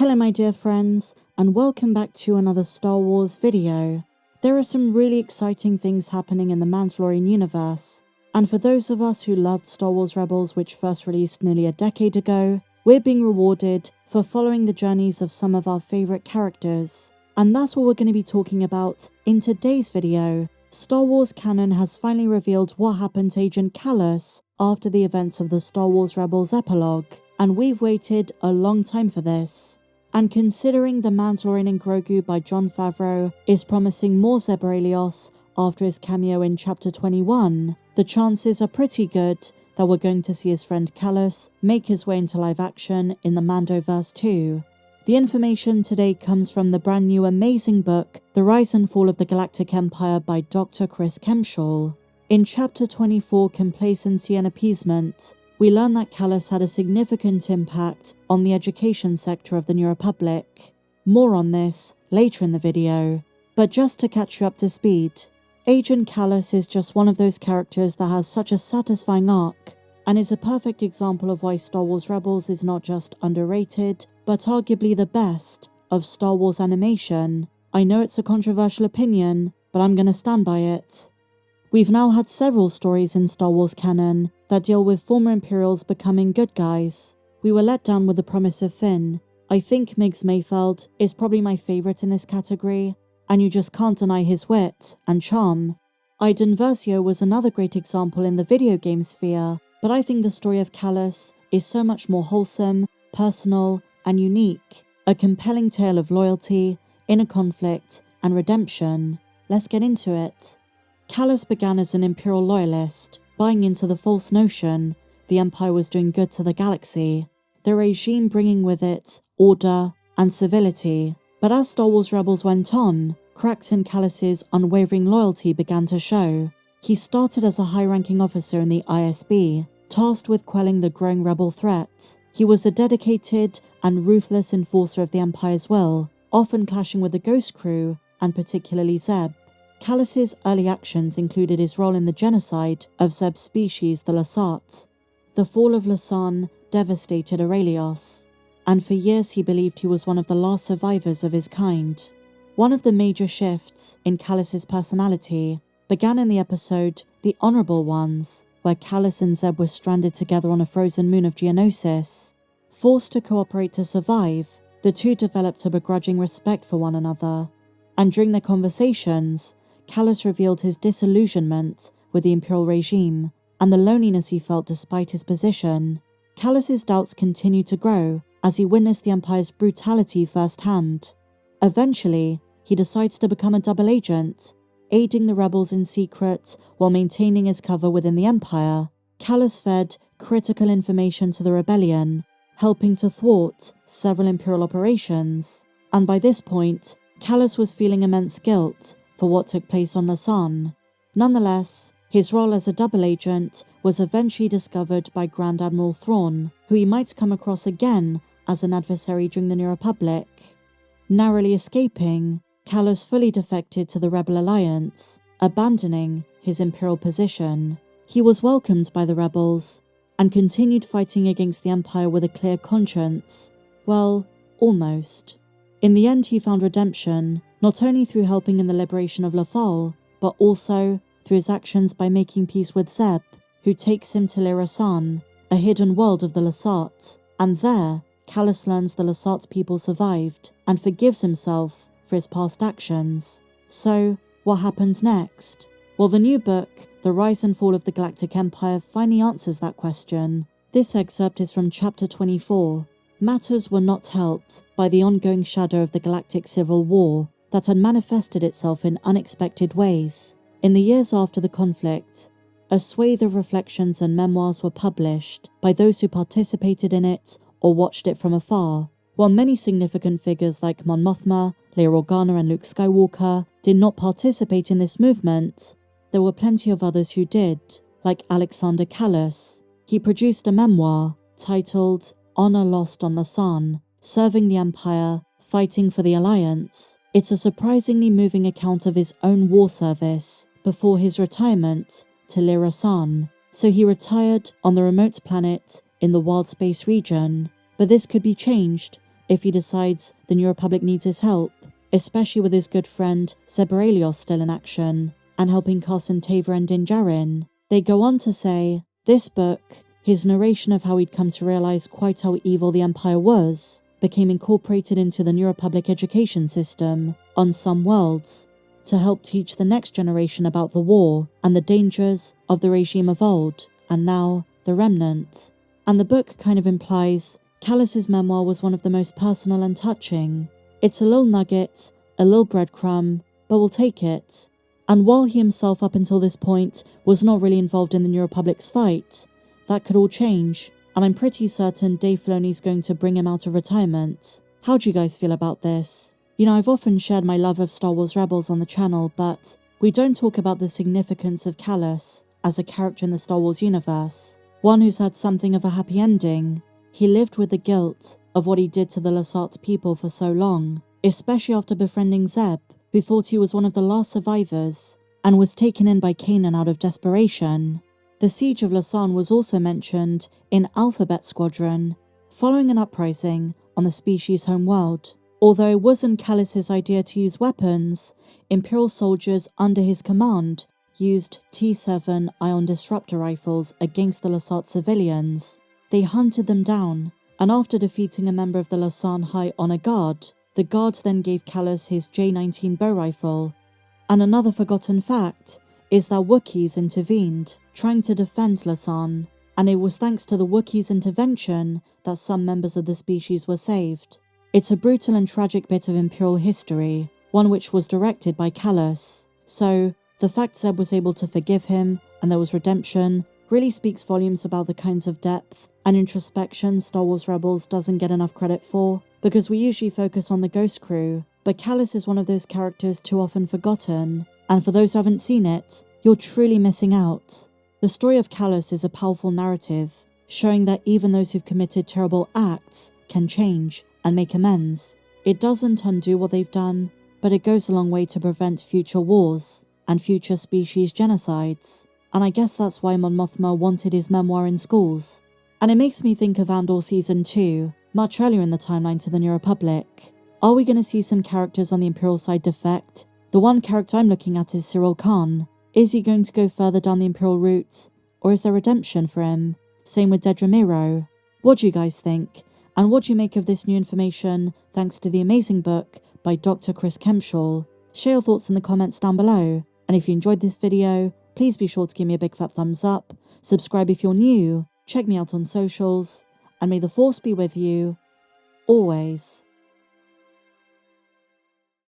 Hello my dear friends, and welcome back to another Star Wars video. There are some really exciting things happening in the Mandalorian universe, and for those of us who loved Star Wars Rebels, which first released nearly a decade ago, we're being rewarded for following the journeys of some of our favourite characters. And that's what we're going to be talking about in today's video. Star Wars canon has finally revealed what happened to Agent Kallus after the events of the Star Wars Rebels epilogue, and we've waited a long time for this. And considering The Mandalorian and Grogu by Jon Favreau is promising more Zeb Orrelios after his cameo in Chapter 21, the chances are pretty good that we're going to see his friend Kallus make his way into live action in the Mandoverse too. The information today comes from the brand new amazing book, The Rise and Fall of the Galactic Empire by Dr. Chris Kempshall. In Chapter 24, Complacency and Appeasement, we learn that Kallus had a significant impact on the education sector of the New Republic. More on this later in the video, but just to catch you up to speed, Agent Kallus is just one of those characters that has such a satisfying arc, and is a perfect example of why Star Wars Rebels is not just underrated, but arguably the best of Star Wars animation. I know it's a controversial opinion, but I'm gonna stand by it. We've now had several stories in Star Wars canon that deal with former Imperials becoming good guys. We were let down with the promise of Finn. I think Migs Mayfeld is probably my favourite in this category, and you just can't deny his wit and charm. Iden Versio was another great example in the video game sphere, but I think the story of Kallus is so much more wholesome, personal, and unique. A compelling tale of loyalty, inner conflict, and redemption. Let's get into it. Kallus began as an Imperial loyalist, buying into the false notion the Empire was doing good to the galaxy, the regime bringing with it order and civility. But as Star Wars Rebels went on, cracks in Kallus's unwavering loyalty began to show. He started as a high-ranking officer in the ISB, tasked with quelling the growing rebel threat. He was a dedicated and ruthless enforcer of the Empire's will, often clashing with the Ghost Crew, and particularly Zeb. Kallus's early actions included his role in the genocide of Zeb's species, the Lasat. The fall of Lasan devastated Orrelios, and for years he believed he was one of the last survivors of his kind. One of the major shifts in Kallus's personality began in the episode The Honourable Ones, where Kallus and Zeb were stranded together on a frozen moon of Geonosis. Forced to cooperate to survive, the two developed a begrudging respect for one another, and during their conversations, Kallus revealed his disillusionment with the Imperial regime and the loneliness he felt despite his position. Kallus's doubts continued to grow as he witnessed the Empire's brutality firsthand. Eventually, he decides to become a double agent, aiding the rebels in secret while maintaining his cover within the Empire. Kallus fed critical information to the rebellion, helping to thwart several Imperial operations, and by this point, Kallus was feeling immense guilt for what took place on Lasan. Nonetheless, his role as a double agent was eventually discovered by Grand Admiral Thrawn, who he might come across again as an adversary during the New Republic. Narrowly escaping, Kallus fully defected to the Rebel Alliance, abandoning his Imperial position. He was welcomed by the rebels, and continued fighting against the Empire with a clear conscience. Well, almost. In the end, he found redemption, not only through helping in the liberation of Lothal, but also through his actions by making peace with Zeb, who takes him to Lirasan, a hidden world of the Lasat, and there, Kallus learns the Lasat people survived, and forgives himself for his past actions. So, what happens next? Well, the new book, The Rise and Fall of the Galactic Empire, finally answers that question. This excerpt is from Chapter 24. Matters were not helped by the ongoing shadow of the Galactic Civil War that had manifested itself in unexpected ways. In the years after the conflict, a swathe of reflections and memoirs were published by those who participated in it or watched it from afar. While many significant figures like Mon Mothma, Leia Organa and Luke Skywalker did not participate in this movement, there were plenty of others who did, like Alexander Kallus. He produced a memoir titled Honor Lost on Lasan, Serving the Empire, Fighting for the Alliance. It's a surprisingly moving account of his own war service before his retirement to Lirasan. So he retired on the remote planet in the wild space region, but this could be changed if he decides the New Republic needs his help, especially with his good friend Zeb Orrelios still in action, and helping Carson Tavor and Din Djarin. They go on to say, this book, his narration of how he'd come to realize quite how evil the Empire was, became incorporated into the New Republic education system on some worlds, to help teach the next generation about the war and the dangers of the regime of old, and now the remnant. And the book kind of implies Callus's memoir was one of the most personal and touching. It's a little nugget, a little breadcrumb, but we'll take it. And while he himself up until this point was not really involved in the New Republic's fight, that could all change, and I'm pretty certain Dave Filoni's going to bring him out of retirement. How do you guys feel about this? You know, I've often shared my love of Star Wars Rebels on the channel, but we don't talk about the significance of Callus as a character in the Star Wars universe, one who's had something of a happy ending. He lived with the guilt of what he did to the Lasat people for so long, especially after befriending Zeb, who thought he was one of the last survivors, and was taken in by Kanan out of desperation. The Siege of Lasan was also mentioned in Alphabet Squadron, following an uprising on the species' home world. Although it wasn't Callus's idea to use weapons, Imperial soldiers under his command used T-7 ion disruptor rifles against the Lasat civilians. They hunted them down, and after defeating a member of the Lasan High Honor Guard, the guard then gave Callus his J-19 bow rifle. And another forgotten fact is that Wookiees intervened, trying to defend Lasan, and it was thanks to the Wookiees' intervention that some members of the species were saved. It's a brutal and tragic bit of Imperial history, one which was directed by Callus. So, the fact Zeb was able to forgive him, and there was redemption, really speaks volumes about the kinds of depth and introspection Star Wars Rebels doesn't get enough credit for, because we usually focus on the Ghost Crew, but Callus is one of those characters too often forgotten, and for those who haven't seen it, you're truly missing out. The story of Callus is a powerful narrative, showing that even those who've committed terrible acts can change and make amends. It doesn't undo what they've done, but it goes a long way to prevent future wars and future species genocides. And I guess that's why Mon Mothma wanted his memoir in schools. And it makes me think of Andor Season 2, much earlier in the timeline to the New Republic. Are we going to see some characters on the Imperial side defect? The one character I'm looking at is Cyril Khan. Is he going to go further down the Imperial route? Or is there redemption for him? Same with Dedra Meero. What do you guys think? And what do you make of this new information thanks to the amazing book by Dr. Chris Kempshall? Share your thoughts in the comments down below. And if you enjoyed this video, please be sure to give me a big fat thumbs up, subscribe if you're new, check me out on socials, and may the Force be with you, always.